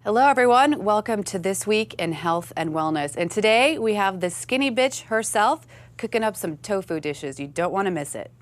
Hello everyone, welcome to This Week in Health and Wellness. And today we have the skinny bitch herself cooking up some tofu dishes. You don't want to miss it.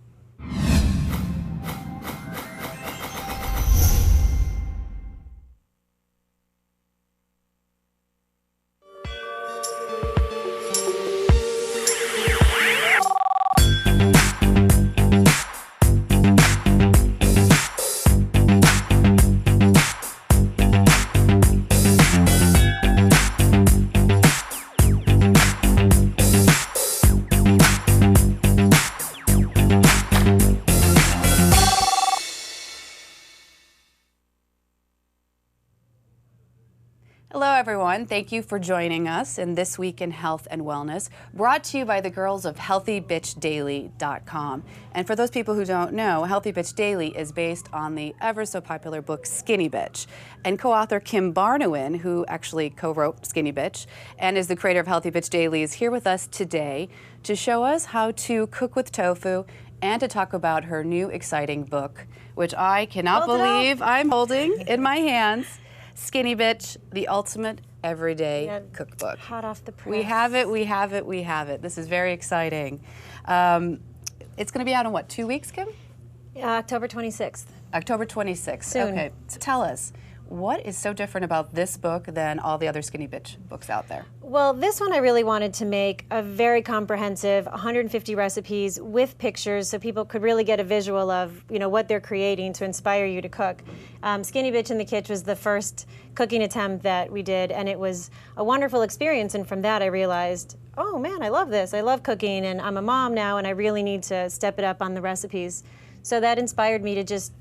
Hello everyone, thank you for joining us in This Week in Health and Wellness, brought to you by the girls of HealthyBitchDaily.com. And for those people who don't know, Healthy Bitch Daily is based on the ever so popular book Skinny Bitch. And co-author Kim Barnouin, who actually co-wrote Skinny Bitch and is the creator of Healthy Bitch Daily, is here with us today to show us how to cook with tofu and to talk about her new exciting book, which I cannot believe I'm holding in my hands. Skinny Bitch, the ultimate everyday cookbook. Hot off the press. We have it, we have it, we have it. This is very exciting. It's going to be out in what, 2 weeks, Kim? October 26th. October 26th. Soon. Okay, so tell us, what is so different about this book than all the other Skinny Bitch books out there? Well, this one I really wanted to make a very comprehensive 150 recipes with pictures so people could really get a visual of what they're creating to inspire you to cook. Skinny Bitch in the Kitchen was the first cooking attempt that we did, and it was a wonderful experience, and from that I realized, oh man, I love this. I love cooking, and I'm a mom now, and I really need to step it up on the recipes. So that inspired me to just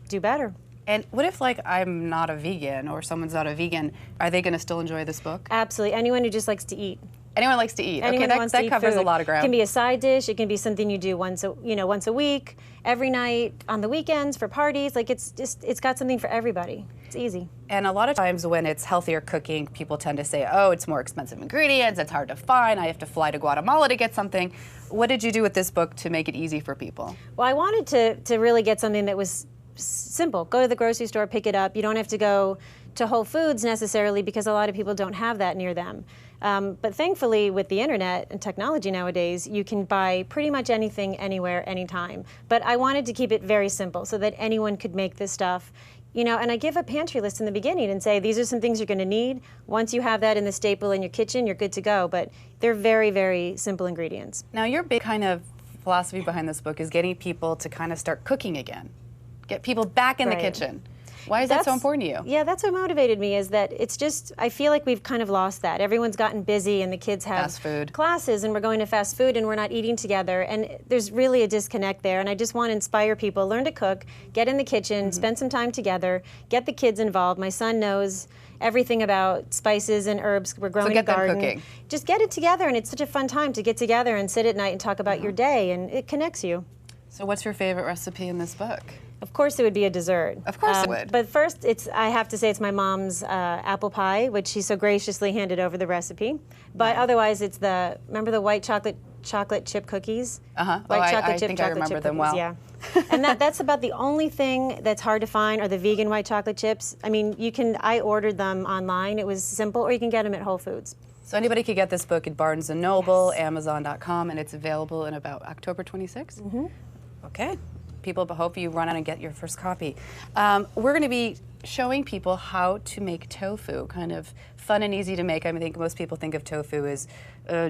do better. And what if, like, I'm not a vegan or someone's not a vegan? Are they going to still enjoy this book? Absolutely. Anyone who just likes to eat. Anyone likes to eat. Anyone okay, that covers a lot of ground. It can be a side dish. It can be something you do once a week, every night, on the weekends, for parties. Like it's got something for everybody. It's easy. And a lot of times when it's healthier cooking, people tend to say, oh, it's more expensive ingredients, it's hard to find, I have to fly to Guatemala to get something. What did you do with this book to make it easy for people? Well, I wanted to really get something that was simple. Go to the grocery store, pick it up. You don't have to go to Whole Foods necessarily because a lot of people don't have that near them. But thankfully with the internet and technology nowadays, you can buy pretty much anything, anywhere, anytime. But I wanted to keep it very simple so that anyone could make this stuff. And I give a pantry list in the beginning and say, these are some things you're going to need. Once you have that in the staple in your kitchen, you're good to go. But they're very, very simple ingredients. Now your big kind of philosophy behind this book is getting people to kind of start cooking again. Get people back in the kitchen. Why is that so important to you? Yeah, that's what motivated me, is that it's just, I feel like we've kind of lost that. Everyone's gotten busy and the kids have fast food classes and we're going to fast food and we're not eating together, and there's really a disconnect there, and I just want to inspire people, learn to cook, get in the kitchen, spend some time together, get the kids involved. My son knows everything about spices and herbs. We're growing a garden. Them cooking. Just get it together, and it's such a fun time to get together and sit at night and talk about your day, and it connects you. So what's your favorite recipe in this book? Of course it would be a dessert. Of course it would. But first, I have to say it's my mom's apple pie, which she so graciously handed over the recipe. But otherwise, it's remember the white chocolate chip cookies? White chocolate chip chocolate I remember chip them cookies, well. Yeah. And that's about the only thing that's hard to find are the vegan white chocolate chips. I mean, I ordered them online. It was simple, or you can get them at Whole Foods. So anybody could get this book at Barnes & Noble, Amazon.com, and it's available in about October 26th? Mm-hmm. Okay. People, but hope you run out and get your first copy. We're going to be showing people how to make tofu, kind of fun and easy to make. I think most people think of tofu as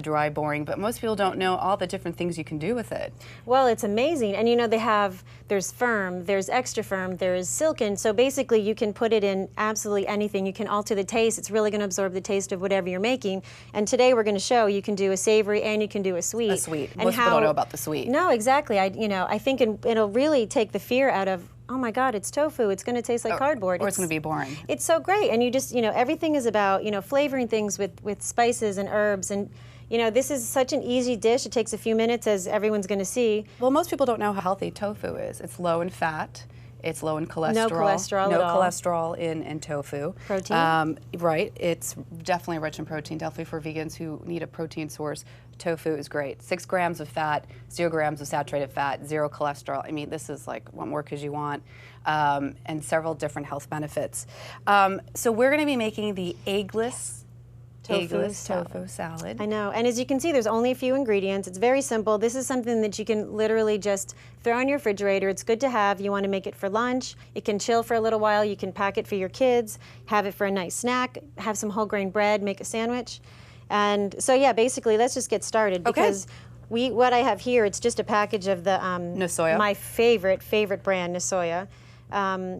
dry, boring, but most people don't know all the different things you can do with it. Well, it's amazing. And there's firm, there's extra firm, there's silken. So basically you can put it in absolutely anything. You can alter the taste. It's really going to absorb the taste of whatever you're making. And today we're going to show you can do a savory and you can do a sweet. A sweet. Most people don't know about the sweet. No, exactly. I think it'll really take the fear out of, oh my God, it's tofu. It's going to taste like cardboard. Or it's going to be boring. It's so great. And you just, everything is about, flavoring things with spices and herbs. And, this is such an easy dish. It takes a few minutes, as everyone's going to see. Well, most people don't know how healthy tofu is. It's low in fat. It's low in cholesterol. No cholesterol No at all. cholesterol in tofu. Protein. Right. It's definitely rich in protein, definitely for vegans who need a protein source. tofu is great. 6 grams of fat, 0 grams of saturated fat, 0 cholesterol. I mean, this is like, what more could you want? And several different health benefits. So we're going to be making the eggless tofu salad. I know, and as you can see, there's only a few ingredients. It's very simple. This is something that you can literally just throw in your refrigerator. It's good to have. You want to make it for lunch. It can chill for a little while. You can pack it for your kids, have it for a nice snack, have some whole grain bread, make a sandwich. And so yeah, basically, let's just get started because what I have here, it's just a package of the Nasoya. My favorite brand, Nasoya.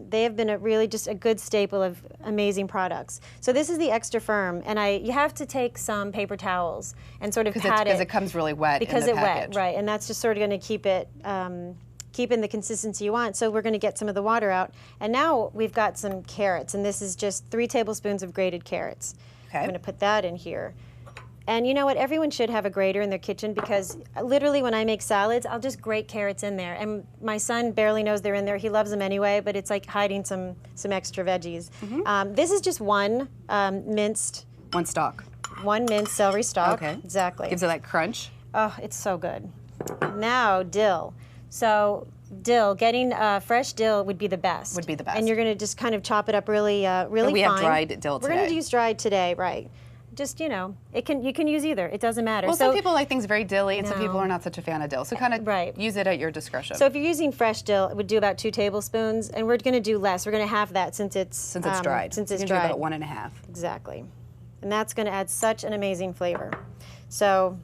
They have been really just a good staple of amazing products. So this is the extra firm, and you have to take some paper towels and sort of pat it. Because it comes really wet because in the it's package. wet, right, and that's just sort of going to keep it, keep in the consistency you want. So we're going to get some of the water out. And now we've got some carrots, and this is just 3 tablespoons of grated carrots. Okay. I'm going to put that in here. And you know what? Everyone should have a grater in their kitchen because literally when I make salads, I'll just grate carrots in there. And my son barely knows they're in there. He loves them anyway, but it's like hiding some extra veggies. This is just one minced. One stalk. One minced celery stalk. Okay. Exactly. Gives it that crunch. Oh, it's so good. Now dill. So dill, getting fresh dill would be the best. Would be the best. And you're going to just kind of chop it up really fine. We have dried dill We're today. going to use dried today, right? Just, you know, you can use either. It doesn't matter. Well, so, some people like things very dilly, and some people are not such a fan of dill. So kind of use it at your discretion. So if you're using fresh dill, it would do about 2 tablespoons, and we're going to do less. We're going to half that since it's dried. Since it's you can dried. do about 1.5. Exactly, and that's going to add such an amazing flavor. So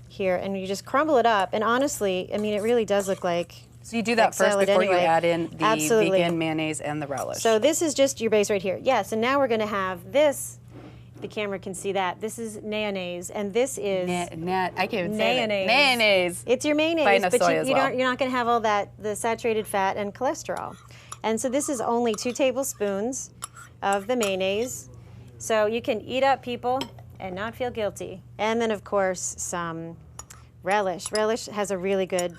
here, and you just crumble it up, and honestly, I mean, it really does look like. So you do that first before you add in the Absolutely. vegan mayonnaise and the relish. So this is just your base right here. Yes, and now we're going to have this. The camera can see that. This is mayonnaise, and this is I can't even say it. mayonnaise. Mayonnaise. It's your mayonnaise, By but Nasoya as well. you're not going to have all the saturated fat and cholesterol. And so this is only 2 tablespoons of the mayonnaise. So you can eat up, people, and not feel guilty. And then, of course, some relish. Relish has a really good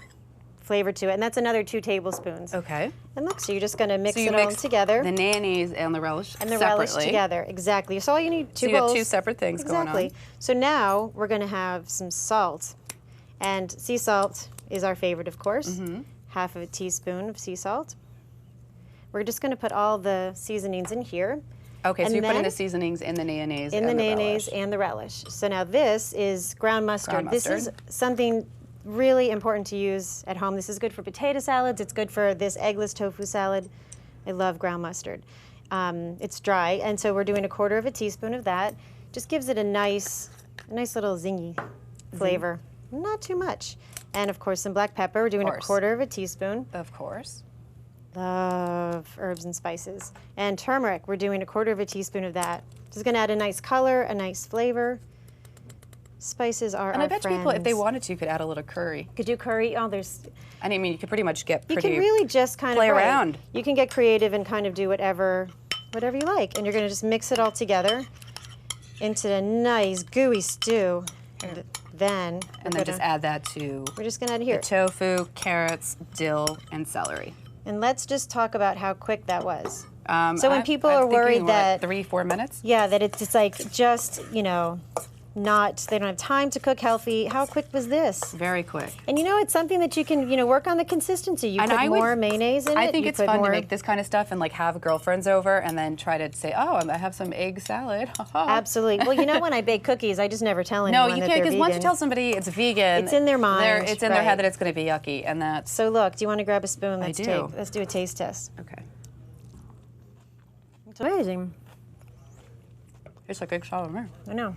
flavor to it, and that's another 2 tablespoons. Okay. And look, so you're just going to mix it all mix together. the mayonnaise and the relish And the separately. relish together, exactly. So all you need 2 So you bowls. have 2 separate things going on. So now we're going to have some salt. And sea salt is our favorite, of course. Half of a teaspoon of sea salt. We're just going to put all the seasonings in here. Okay, and so you're putting then the seasonings in the mayonnaise in and the the mayonnaise relish. and the relish. So now this is ground mustard. Ground This is something really important to use at home. This is good for potato salads. It's good for this eggless tofu salad. I love ground mustard. It's dry, and so we're doing 1/4 teaspoon of that. Just gives it a nice little zingy flavor. Not too much. And of course, some black pepper. We're doing 1/4 teaspoon. Of course. Love herbs and spices. And turmeric. We're doing 1/4 teaspoon of that. This is going to add a nice color, a nice flavor. Spices are And our I bet friends. people, if they wanted to, could add a little curry. Could do curry. Oh, there's. And I mean, you could pretty much get You pretty. can really just kind play of around. You can get creative and kind of do whatever you like, and you're going to just mix it all together into a nice gooey stew. And then just add that to we're just going to add here. the tofu, carrots, dill, and celery. And let's just talk about how quick that was. So when I'm people are worried that 3-4 minutes. yeah, that it's like just they don't have time to cook healthy. How quick was this? Very quick. And you know, it's something that you can work on the consistency. You And put I more would- mayonnaise in it. I think you it's put fun more, to make this kind of stuff and like have girlfriends over and then try to say, oh, I have some egg salad. Absolutely. Well, you know, when I bake cookies, I just never tell anyone No, you that can't, they're because vegan. once you tell somebody it's vegan, It's in their mind, It's in their right. head that it's going to be yucky, and that's So look, do you want to grab a spoon? I Let's do. Let's do a taste test. okay. It's amazing. It's like egg salad. I know.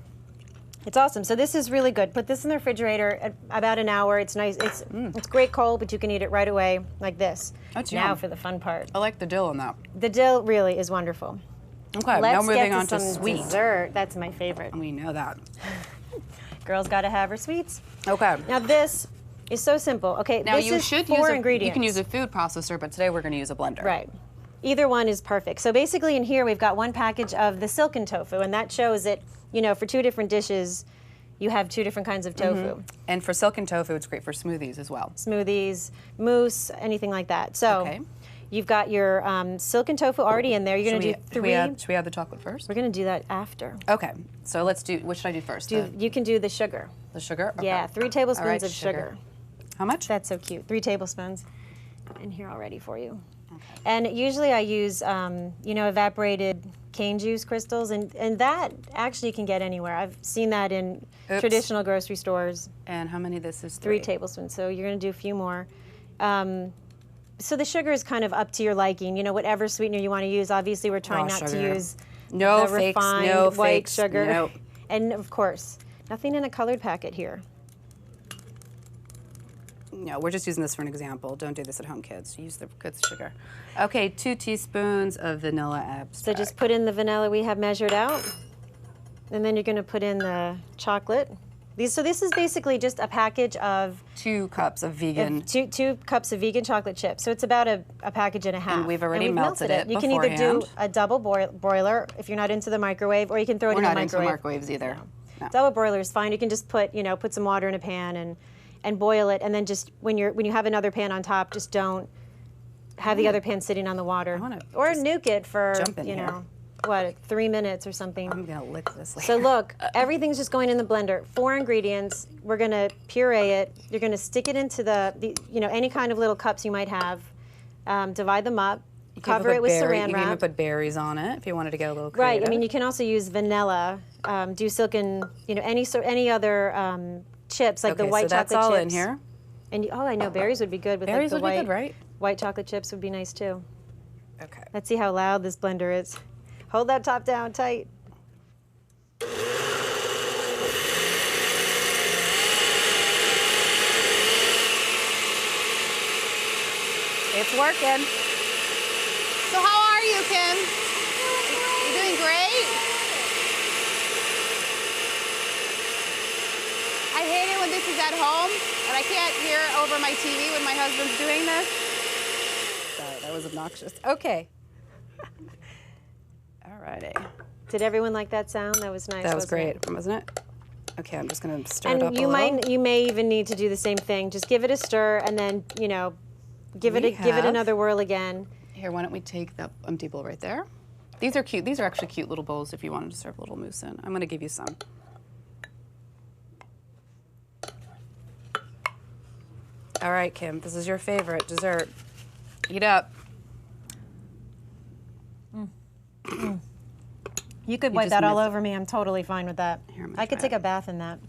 It's awesome. So this is really good. Put this in the refrigerator at about an hour. It's nice. It's great cold, but you can eat it right away like this. That's now yum. for the fun part. I like the dill in that. The dill really is wonderful. Okay, Let's now moving get on to some sweet. dessert. That's my favorite. We know that. Girls got to have her sweets. Okay. Now this is so simple. Okay, Now this you is should 4 use ingredients. You can use a food processor, but today we're going to use a blender. Right. Either one is perfect. So basically in here we've got 1 package of the silken tofu, and that shows that, for 2 different dishes, you have 2 different kinds of tofu. And for silken tofu, it's great for smoothies as well. Smoothies, mousse, anything like that. So Okay. you've got your silken tofu already in there. You're going to do 3. Should we add the chocolate first? We're going to do that after. Okay. So let's do, what should I do first? You can do the sugar. The sugar? Okay. Yeah, 3 tablespoons of sugar. How much? That's so cute. 3 tablespoons. And here already for you. Okay. And usually I use, you know, evaporated cane juice crystals, and that actually you can get anywhere. I've seen that in traditional grocery stores. And how many? This is 3 tablespoons. So you're going to do a few more. So the sugar is kind of up to your liking. You know, whatever sweetener you want to use. Obviously, we're trying not to use no the fakes, refined no white fakes, sugar. Nope. And of course, nothing in a colored packet here. No, we're just using this for an example. Don't do this at home, kids. Use the good sugar. Okay, 2 teaspoons of vanilla extract. So just put in the vanilla we have measured out, and then you're going to put in the chocolate. So this is basically just a package of 2 cups of vegan. 2 cups of vegan chocolate chips. So it's about a package and a half. And we've already melted it You can either do a double broiler if you're not into the microwave, or you can throw it in the microwave. We're not into microwaves either. No. Double broiler is fine. You can just put some water in a pan and boil it, and then just when you have another pan on top, just don't have the other pan sitting on the water. Or nuke it for, you know, what, 3 minutes or something. I'm gonna lick this later. So look, everything's just going in the blender. 4 ingredients. We're gonna puree it. You're gonna stick it into the you know, any kind of little cups you might have. Divide them up. Cover it with saran wrap. You can even put berries on it if you wanted to get a little creative. Right. I mean, you can also use vanilla. Do silken, you know, any other chips like the white chocolate chips. So that's all in here. And I know berries would be good with berries like the would be good, right? White chocolate chips would be nice too. Okay. Let's see how loud this blender is. Hold that top down tight. It's working. So how are you, Kim? You doing great? I hate it when this is at home and I can't hear over my TV when my husband's doing this. Sorry, that was obnoxious. Okay. Alrighty. Did everyone like that sound? That was nice. That was great, wasn't it? Okay, I'm just going to stir it up a little. And you may even need to do the same thing. Just give it a stir, and then give it another whirl again. Here, why don't we take that empty bowl right there? These are cute. These are actually cute little bowls if you wanted to serve a little mousse in. I'm going to give you some. All right, Kim, this is your favorite dessert. Eat up. You could wipe that all over me. I'm totally fine with that. Here, I could take a bath in that.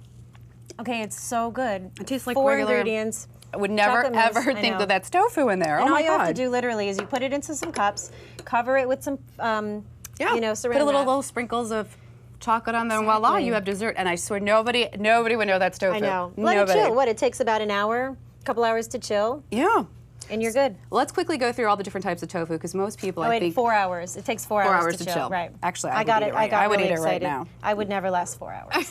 Okay, it's so good. It tastes like 4 regular ingredients. I would never, ever think that that's tofu in there. And oh my all you God. have to do literally is you put it into some cups, cover it with some, saran put a little sprinkles of chocolate on there, and voila, you have dessert. And I swear, nobody would know that's tofu. I know. Let it chill. What, it takes about an hour, a couple hours to chill? Yeah. And you're good. Well, let's quickly go through all the different types of tofu, because most people, I think... 4 hours. It takes 4 hours to chill. Right. Actually, I would eat it right now. I would never last 4 hours.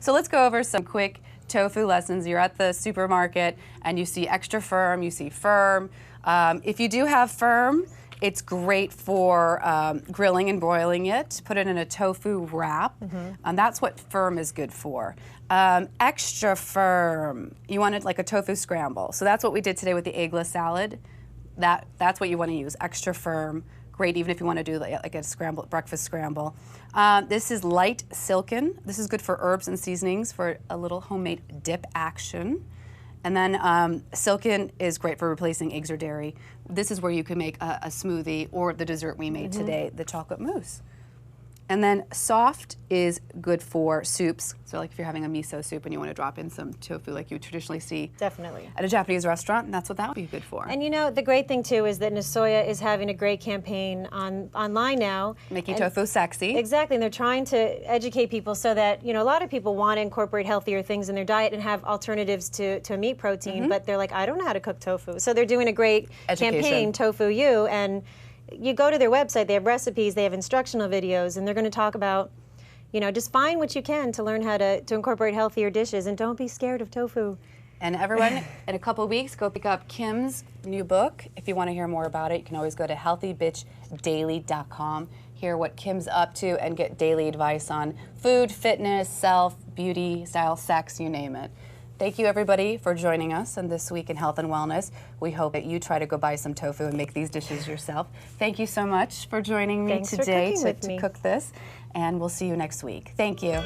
So let's go over some quick tofu lessons. You're at the supermarket, and you see extra firm, you see firm. If you do have firm, it's great for grilling and broiling it. Put it in a tofu wrap. That's what firm is good for. Extra firm, you want it like a tofu scramble. So that's what we did today with the eggless salad. That's what you want to use, extra firm. Great, even if you want to do like a breakfast scramble. This is light silken. This is good for herbs and seasonings for a little homemade dip action. And then silken is great for replacing eggs or dairy. This is where you can make a smoothie or the dessert we made today, the chocolate mousse. And then soft is good for soups. So like if you're having a miso soup and you want to drop in some tofu like you traditionally see Definitely. at a Japanese restaurant, that's what that would be good for. And you know, the great thing too is that Nasoya is having a great campaign online now. Making tofu sexy. Exactly, and they're trying to educate people so that, you know, a lot of people want to incorporate healthier things in their diet and have alternatives to a meat protein, but they're like, I don't know how to cook tofu. So they're doing a great campaign, Tofu You, and you go to their website, they have recipes, they have instructional videos, and they're going to talk about, you know, just find what you can to learn how to incorporate healthier dishes, and don't be scared of tofu. And everyone, in a couple of weeks, go pick up Kim's new book. If you want to hear more about it, you can always go to healthybitchdaily.com, hear what Kim's up to, and get daily advice on food, fitness, self, beauty, style, sex, you name it. Thank you, everybody, for joining us on This Week in Health and Wellness. We hope that you try to go buy some tofu and make these dishes yourself. Thank you so much for joining me today to cook this, and we'll see you next week. Thank you.